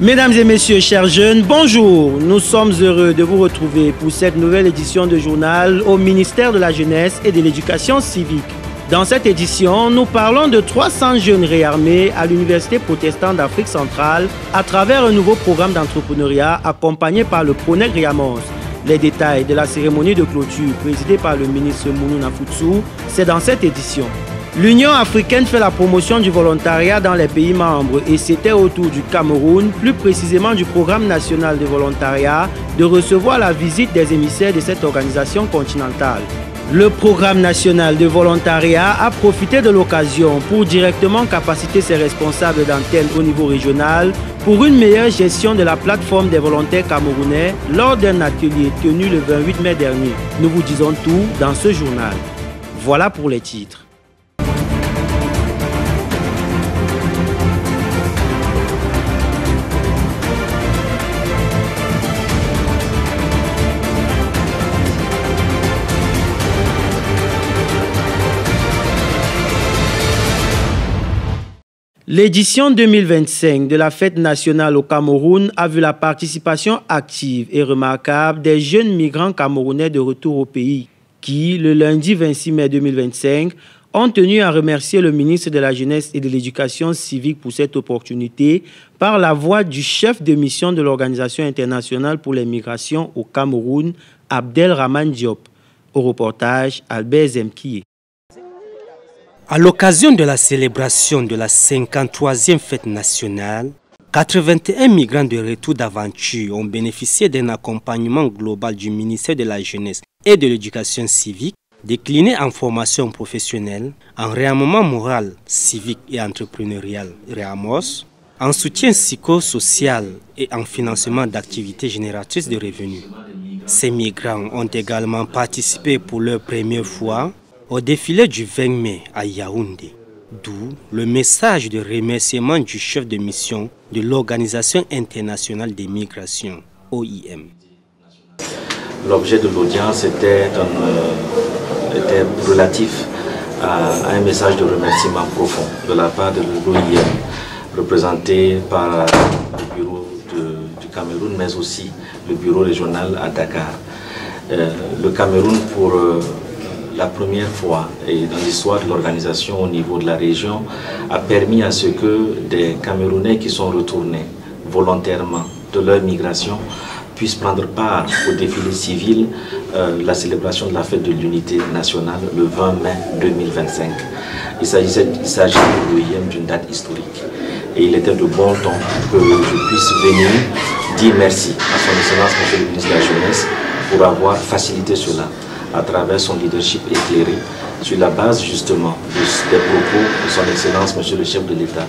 Mesdames et messieurs, chers jeunes, bonjour. Nous sommes heureux de vous retrouver pour cette nouvelle édition de journal au ministère de la Jeunesse et de l'Éducation civique. Dans cette édition, nous parlons de 300 jeunes réarmés à l'Université protestante d'Afrique centrale à travers un nouveau programme d'entrepreneuriat accompagné par le PRONEC Riamos. Les détails de la cérémonie de clôture présidée par le ministre Mounou Nafoutsou, c'est dans cette édition. L'Union africaine fait la promotion du volontariat dans les pays membres et c'était au tour du Cameroun, plus précisément du programme national de volontariat, de recevoir la visite des émissaires de cette organisation continentale. Le programme national de volontariat a profité de l'occasion pour directement capaciter ses responsables d'antenne au niveau régional pour une meilleure gestion de la plateforme des volontaires camerounais lors d'un atelier tenu le 28 mai dernier. Nous vous disons tout dans ce journal. Voilà pour les titres. L'édition 2025 de la fête nationale au Cameroun a vu la participation active et remarquable des jeunes migrants camerounais de retour au pays qui, le lundi 26 mai 2025, ont tenu à remercier le ministre de la Jeunesse et de l'Éducation civique pour cette opportunité par la voix du chef de mission de l'Organisation internationale pour les migrations au Cameroun, Abdelrahman Diop. Au reportage, Albert Zemkié. À l'occasion de la célébration de la 53e fête nationale, 81 migrants de retour d'aventure ont bénéficié d'un accompagnement global du ministère de la Jeunesse et de l'Éducation civique, décliné en formation professionnelle, en réarmement moral, civique et entrepreneurial (REAMOS), en soutien psychosocial et en financement d'activités génératrices de revenus. Ces migrants ont également participé pour leur première fois au défilé du 20 mai à Yaoundé, d'où le message de remerciement du chef de mission de l'Organisation internationale des migrations, OIM. L'objet de l'audience était relatif à un message de remerciement profond de la part de l'OIM, représenté par le bureau du Cameroun, mais aussi le bureau régional à Dakar. Le Cameroun, pour la première fois et dans l'histoire de l'organisation au niveau de la région, a permis à ce que des Camerounais qui sont retournés volontairement de leur migration puissent prendre part au défilé civil, la célébration de la fête de l'unité nationale le 20 mai 2025. Il s'agit pour l'OIM d'une date historique. Et il était de bon ton que je puisse venir dire merci à son Excellence Monsieur le ministre de la Jeunesse pour avoir facilité cela à travers son leadership éclairé sur la base justement des propos de son Excellence Monsieur le chef de l'État.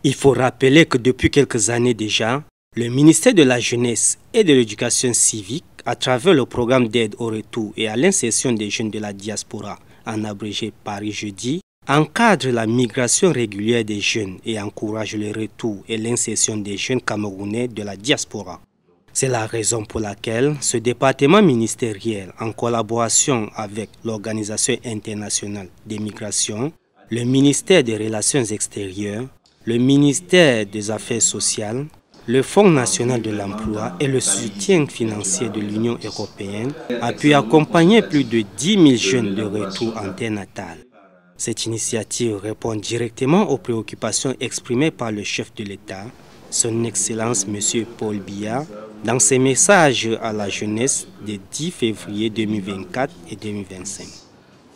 Il faut rappeler que depuis quelques années déjà, le ministère de la Jeunesse et de l'Éducation civique, à travers le programme d'aide au retour et à l'insertion des jeunes de la diaspora, en abrégé Paris Jeudi, encadre la migration régulière des jeunes et encourage le retour et l'insertion des jeunes camerounais de la diaspora. C'est la raison pour laquelle ce département ministériel, en collaboration avec l'Organisation internationale des migrations, le ministère des Relations extérieures, le ministère des Affaires sociales, le Fonds national de l'emploi et le soutien financier de l'Union européenne a pu accompagner plus de 10 000 jeunes de retour en terre natale. Cette initiative répond directement aux préoccupations exprimées par le chef de l'État, son Excellence M. Paul Biya, dans ses messages à la jeunesse des 10 février 2024 et 2025.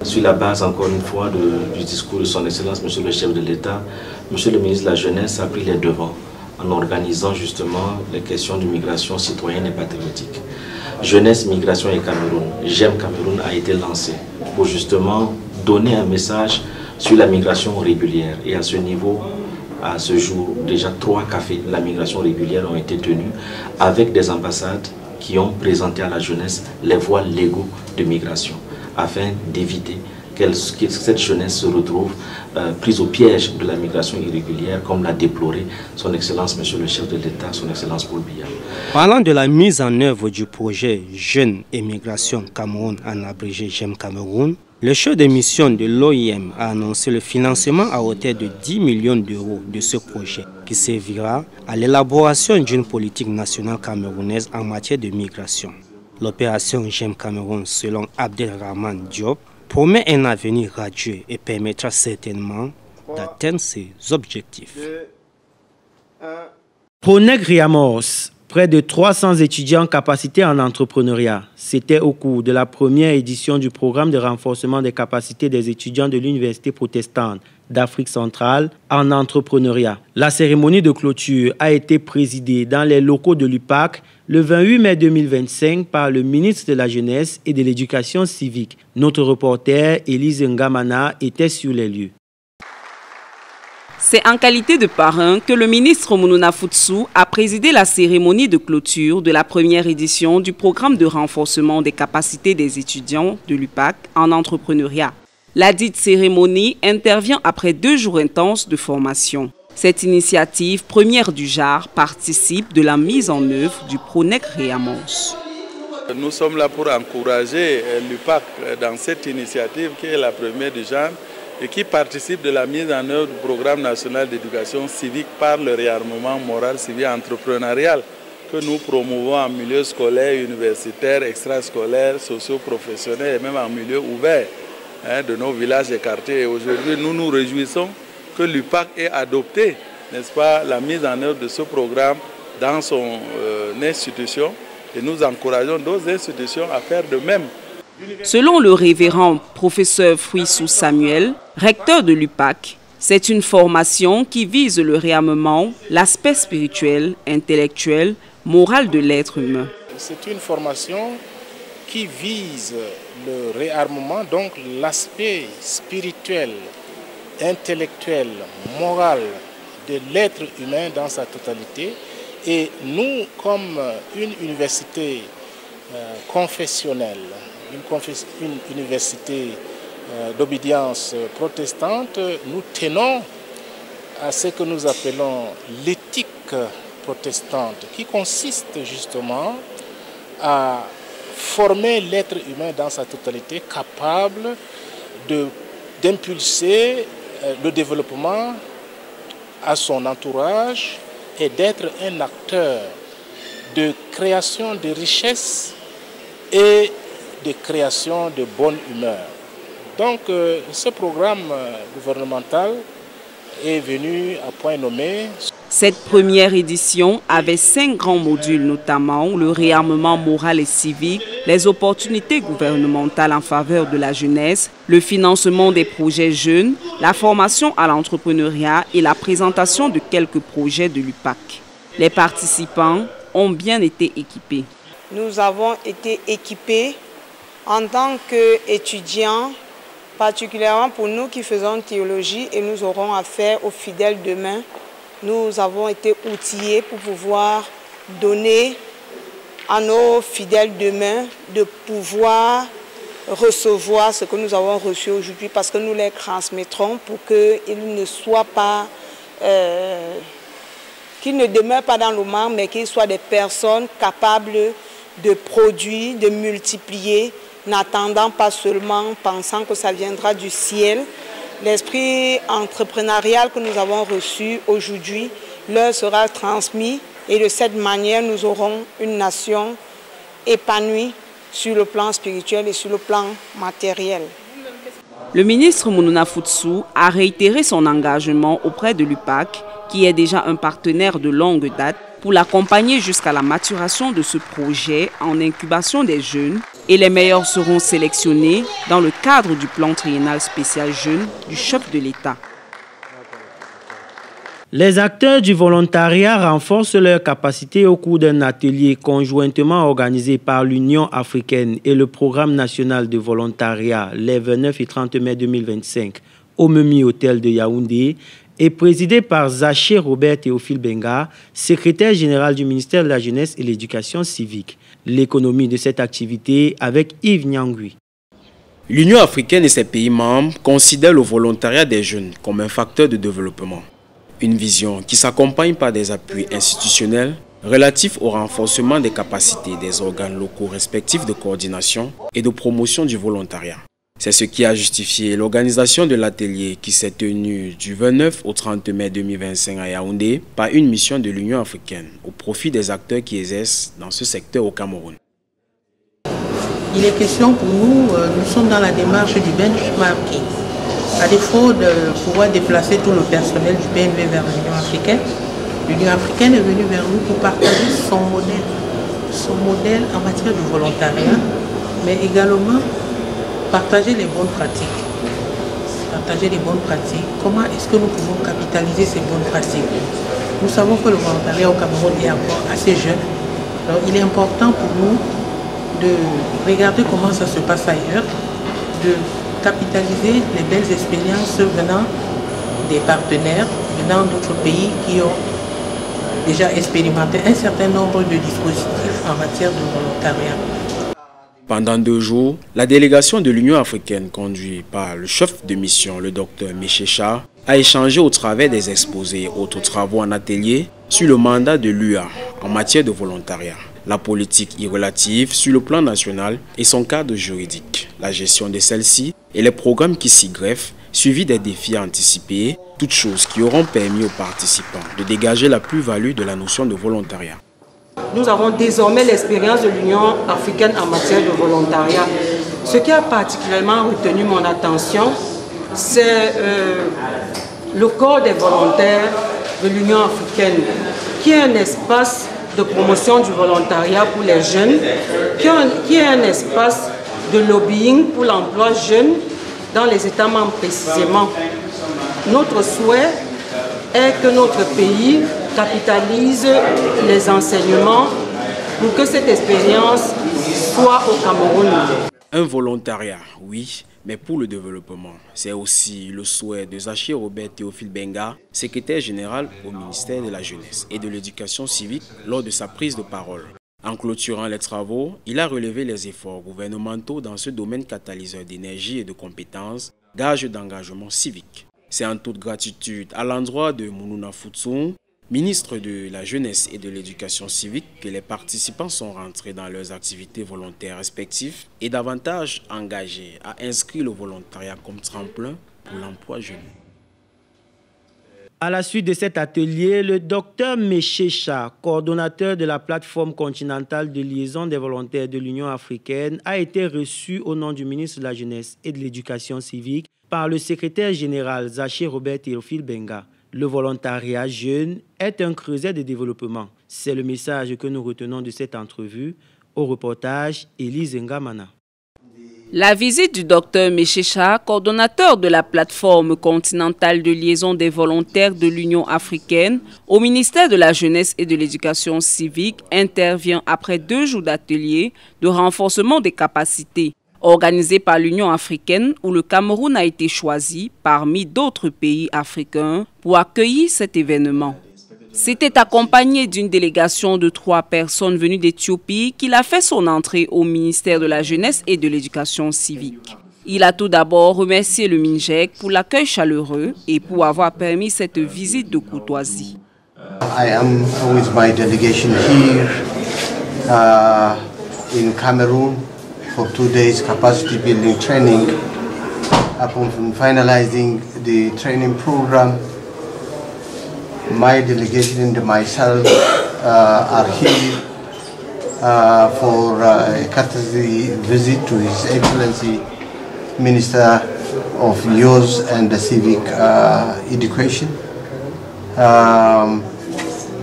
Sur la base, encore une fois, du discours de son Excellence, Monsieur le chef de l'État, Monsieur le ministre de la Jeunesse a pris les devants en organisant justement les questions de migration citoyenne et patriotique. Jeunesse, migration et Cameroun, J'aime Cameroun a été lancé pour justement donner un message sur la migration régulière. Et à ce niveau, à ce jour, déjà 3 cafés de la migration régulière ont été tenus avec des ambassades qui ont présenté à la jeunesse les voies légaux de migration afin d'éviter que cette jeunesse se retrouve prise au piège de la migration irrégulière, comme l'a déploré son Excellence Monsieur le chef de l'État, son Excellence Paul Biya. Parlant de la mise en œuvre du projet Jeunes et Migration Cameroun, en abrégé J'aime Cameroun, Le chef de mission de l'OIM a annoncé le financement à hauteur de 10 millions d'euros de ce projet qui servira à l'élaboration d'une politique nationale camerounaise en matière de migration. L'opération J'aime Cameroun, selon Abdelrahman Diop, promet un avenir radieux et permettra certainement d'atteindre ses objectifs. Pronec Riamos, près de 300 étudiants capacités en entrepreneuriat. C'était au cours de la première édition du programme de renforcement des capacités des étudiants de l'Université protestante d'Afrique centrale en entrepreneuriat. La cérémonie de clôture a été présidée dans les locaux de l'UPAC le 28 mai 2025 par le ministre de la Jeunesse et de l'Éducation civique. Notre reporter Élise Ngamana était sur les lieux. C'est en qualité de parrain que le ministre Mounouna Futsu a présidé la cérémonie de clôture de la première édition du programme de renforcement des capacités des étudiants de l'UPAC en entrepreneuriat. La dite cérémonie intervient après 2 jours intenses de formation. Cette initiative, première du genre, participe de la mise en œuvre du Pronec Riamos. Nous sommes là pour encourager l'UPAC dans cette initiative qui est la première du genre et qui participe de la mise en œuvre du programme national d'éducation civique par le réarmement moral, civil et entrepreneurial que nous promouvons en milieu scolaire, universitaire, extrascolaire, socio-professionnel et même en milieu ouvert de nos villages et quartiers. Et aujourd'hui, nous nous réjouissons que l'UPAC ait adopté, n'est-ce pas, la mise en œuvre de ce programme dans son institution et nous encourageons d'autres institutions à faire de même. Selon le révérend professeur Fouissou Samuel, recteur de l'UPAC, c'est une formation qui vise le réarmement, l'aspect spirituel, intellectuel, moral de l'être humain. C'est une formation qui vise le réarmement, donc l'aspect spirituel, intellectuel, moral de l'être humain dans sa totalité. Et nous, comme une université confessionnelle, une université d'obédience protestante, nous tenons à ce que nous appelons l'éthique protestante, qui consiste justement à former l'être humain dans sa totalité, capable d'impulser le développement à son entourage et d'être un acteur de création de richesses et de création de bonne humeur. Donc ce programme gouvernemental est venu à point nommé. Cette première édition avait 5 grands modules, notamment le réarmement moral et civique, les opportunités gouvernementales en faveur de la jeunesse, le financement des projets jeunes, la formation à l'entrepreneuriat et la présentation de quelques projets de l'UPAC. Les participants ont bien été équipés. Nous avons été équipés en tant qu'étudiants, particulièrement pour nous qui faisons théologie et nous aurons affaire aux fidèles demain. Nous avons été outillés pour pouvoir donner à nos fidèles demain de pouvoir recevoir ce que nous avons reçu aujourd'hui parce que nous les transmettrons pour qu'ils ne soient pas, qu'ils ne demeurent pas dans le manque, mais qu'ils soient des personnes capables de produire, de multiplier, n'attendant pas seulement, pensant que ça viendra du ciel. L'esprit entrepreneurial que nous avons reçu aujourd'hui leur sera transmis et de cette manière nous aurons une nation épanouie sur le plan spirituel et sur le plan matériel. Le ministre Mounouna Futsu a réitéré son engagement auprès de l'UPAC, qui est déjà un partenaire de longue date, pour l'accompagner jusqu'à la maturation de ce projet en incubation des jeunes, et les meilleurs seront sélectionnés dans le cadre du plan triennal spécial jeunes du chef de l'État. Les acteurs du volontariat renforcent leurs capacités au cours d'un atelier conjointement organisé par l'Union africaine et le Programme national de volontariat les 29 et 30 mai 2025 au Memi Hôtel de Yaoundé et présidé par Zaché Robert Théophile Benga, secrétaire général du ministère de la Jeunesse et de l'Éducation civique. L'économie de cette activité avec Yves Nyangui. L'Union africaine et ses pays membres considèrent le volontariat des jeunes comme un facteur de développement. Une vision qui s'accompagne par des appuis institutionnels relatifs au renforcement des capacités des organes locaux respectifs de coordination et de promotion du volontariat. C'est ce qui a justifié l'organisation de l'atelier qui s'est tenu du 29 au 30 mai 2025 à Yaoundé par une mission de l'Union africaine au profit des acteurs qui exercent dans ce secteur au Cameroun. Il est question pour nous, nous sommes dans la démarche du benchmarking. À défaut de pouvoir déplacer tout le personnel du PNV vers l'Union africaine est venue vers nous pour partager son modèle en matière de volontariat, mais également partager les bonnes pratiques. Comment est-ce que nous pouvons capitaliser ces bonnes pratiques? Nous savons que le volontariat au Cameroun est encore assez jeune. Alors il est important pour nous de regarder comment ça se passe ailleurs, de capitaliser les belles expériences venant des partenaires, venant d'autres pays qui ont déjà expérimenté un certain nombre de dispositifs en matière de volontariat. Pendant 2 jours, la délégation de l'Union africaine, conduite par le chef de mission, le Dr Méchécha, a échangé au travers des exposés et autres travaux en atelier sur le mandat de l'UA en matière de volontariat, la politique y relative sur le plan national et son cadre juridique, la gestion de celle-ci et les programmes qui s'y greffent, suivis des défis anticipés, toutes choses qui auront permis aux participants de dégager la plus-value de la notion de volontariat. Nous avons désormais l'expérience de l'Union africaine en matière de volontariat. Ce qui a particulièrement retenu mon attention, c'est le corps des volontaires de l'Union africaine, qui est un espace de promotion du volontariat pour les jeunes, qui est un espace de lobbying pour l'emploi jeune dans les États membres précisément. Notre souhait est que notre pays capitalise les enseignements pour que cette expérience soit au Cameroun. Un volontariat, oui, mais pour le développement. C'est aussi le souhait de Zaché Robert Théophile Benga, secrétaire général au ministère de la Jeunesse et de l'Éducation civique lors de sa prise de parole. En clôturant les travaux, il a relevé les efforts gouvernementaux dans ce domaine catalyseur d'énergie et de compétences, gage d'engagement civique. C'est en toute gratitude à l'endroit de Mounouna Futsou, ministre de la Jeunesse et de l'Éducation civique, que les participants sont rentrés dans leurs activités volontaires respectives et davantage engagés à inscrire le volontariat comme tremplin pour l'emploi jeune. À la suite de cet atelier, le docteur Méchécha, coordonnateur de la plateforme continentale de liaison des volontaires de l'Union africaine, a été reçu au nom du ministre de la Jeunesse et de l'Éducation civique par le secrétaire général Zaché Robert Théophile Benga. Le volontariat jeune est un creuset de développement. C'est le message que nous retenons de cette entrevue. Au reportage, Élise Ngamana. La visite du docteur Méchécha, coordonnateur de la plateforme continentale de liaison des volontaires de l'Union africaine, au ministère de la Jeunesse et de l'Éducation civique, intervient après 2 jours d'atelier de renforcement des capacités, organisé par l'Union africaine où le Cameroun a été choisi parmi d'autres pays africains pour accueillir cet événement. C'était accompagné d'une délégation de 3 personnes venues d'Éthiopie qu'il a fait son entrée au ministère de la Jeunesse et de l'Éducation civique. Il a tout d'abord remercié le MINJEC pour l'accueil chaleureux et pour avoir permis cette visite de courtoisie. I am with my delegation here in Cameroon for 2 days capacity building training. Upon finalizing the training program, my delegation and myself are here for a courtesy visit to His Excellency Minister of Youth and Civic Education.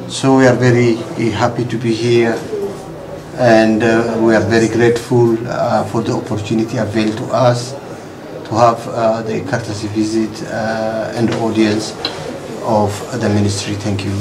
So we are very happy to be here, and we are very grateful for the opportunity availed to us to have the courtesy visit and audience of the ministry. Thank you.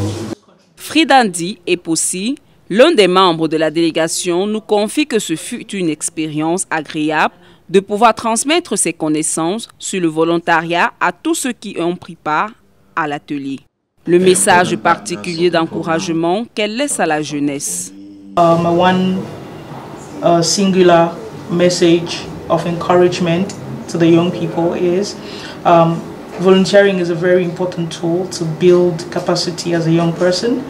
Fridandi Epossi, l'un des membres de la délégation, nous confie que ce fut une expérience agréable de pouvoir transmettre ses connaissances sur le volontariat à tous ceux qui ont pris part à l'atelier. Le message particulier d'encouragement qu'elle laisse à la jeunesse. One singular message of encouragement to the young people is volunteering is a very important tool to build capacity as a young person,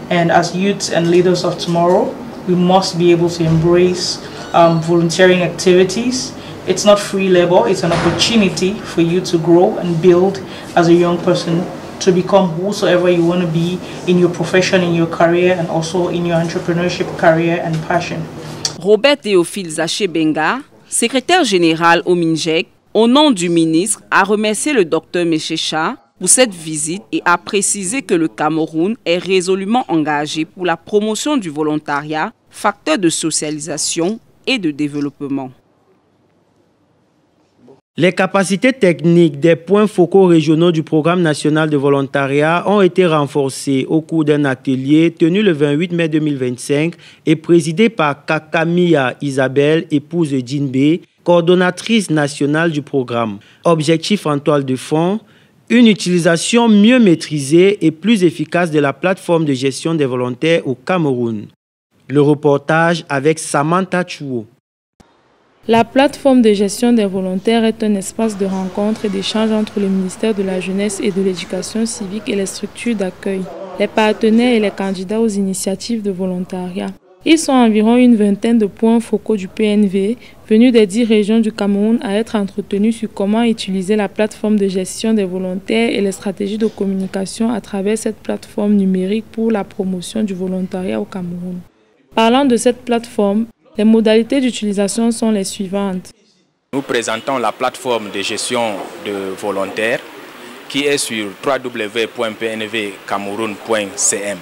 and as youths and leaders of tomorrow, we must be able to embrace volunteering activities It's not free labor, it's an opportunity for you to grow and build as a young person to become whosoever you want to be in your profession, in your career, and also in your entrepreneurship career and passion. Robert Théophile Zaché-Benga, secrétaire général au MINJEC, au nom du ministre, a remercié le Dr Méchécha pour cette visite et a précisé que le Cameroun est résolument engagé pour la promotion du volontariat, facteur de socialisation et de développement. Les capacités techniques des points focaux régionaux du programme national de volontariat ont été renforcées au cours d'un atelier tenu le 28 mai 2025 et présidé par Kakamia Isabelle, épouse de Djinbe, coordonnatrice nationale du programme. Objectif en toile de fond, une utilisation mieux maîtrisée et plus efficace de la plateforme de gestion des volontaires au Cameroun. Le reportage avec Samantha Chouo. La plateforme de gestion des volontaires est un espace de rencontre et d'échange entre le ministère de la Jeunesse et de l'Éducation civique et les structures d'accueil, les partenaires et les candidats aux initiatives de volontariat. Ils sont environ une vingtaine de points focaux du PNV, venus des 10 régions du Cameroun, à être entretenus sur comment utiliser la plateforme de gestion des volontaires et les stratégies de communication à travers cette plateforme numérique pour la promotion du volontariat au Cameroun. Parlant de cette plateforme, les modalités d'utilisation sont les suivantes. Nous présentons la plateforme de gestion de volontaires qui est sur www.pnvcameroun.cm.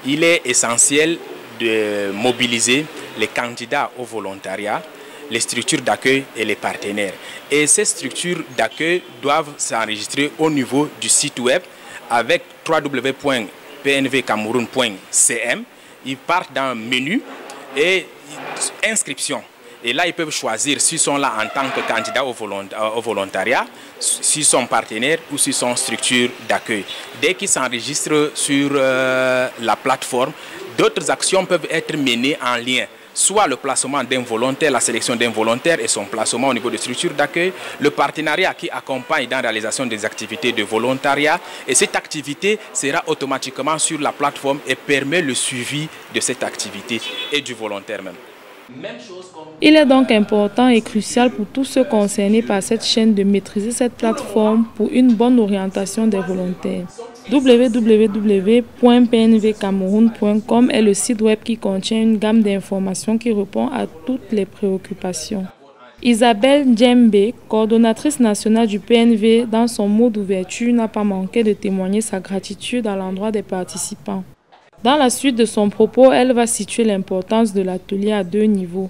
Il est essentiel de mobiliser les candidats au volontariat, les structures d'accueil et les partenaires. Et ces structures d'accueil doivent s'enregistrer au niveau du site web avec www.pnvcameroun.cm. Ils partent dans un menu et inscription. Et là, ils peuvent choisir s'ils sont là en tant que candidats au volontariat, s'ils sont partenaires ou s'ils sont structures d'accueil. Dès qu'ils s'enregistrent sur la plateforme, d'autres actions peuvent être menées en lien. Soit le placement d'un volontaire, la sélection d'un volontaire et son placement au niveau des structures d'accueil, le partenariat qui accompagne dans la réalisation des activités de volontariat. Et cette activité sera automatiquement sur la plateforme et permet le suivi de cette activité et du volontaire même. Il est donc important et crucial pour tous ceux concernés par cette chaîne de maîtriser cette plateforme pour une bonne orientation des volontaires. www.pnvcameroun.com est le site web qui contient une gamme d'informations qui répond à toutes les préoccupations. Isabelle Djembe, coordonnatrice nationale du PNV, dans son mot d'ouverture, n'a pas manqué de témoigner sa gratitude à l'endroit des participants. Dans la suite de son propos, elle va situer l'importance de l'atelier à 2 niveaux.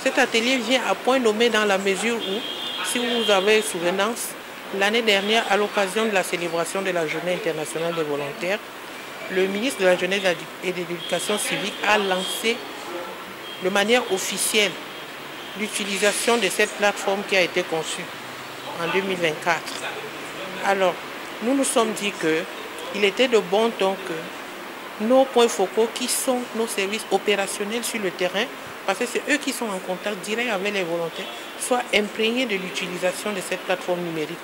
Cet atelier vient à point nommé dans la mesure où, si vous avez souvenance, l'année dernière, à l'occasion de la célébration de la Journée internationale des volontaires, le ministre de la Jeunesse et de l'Éducation civique a lancé de manière officielle l'utilisation de cette plateforme qui a été conçue en 2024. Alors, nous nous sommes dit qu'il était de bon ton que nos points focaux, qui sont nos services opérationnels sur le terrain, parce que c'est eux qui sont en contact direct avec les volontaires, soient imprégnés de l'utilisation de cette plateforme numérique.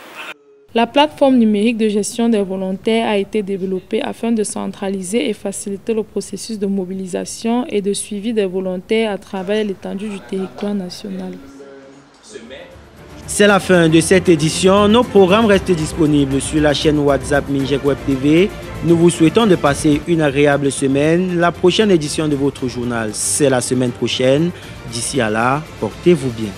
La plateforme numérique de gestion des volontaires a été développée afin de centraliser et faciliter le processus de mobilisation et de suivi des volontaires à travers l'étendue du territoire national. C'est la fin de cette édition. Nos programmes restent disponibles sur la chaîne WhatsApp MINJEC Web TV. Nous vous souhaitons de passer une agréable semaine. La prochaine édition de votre journal, c'est la semaine prochaine. D'ici à là, portez-vous bien.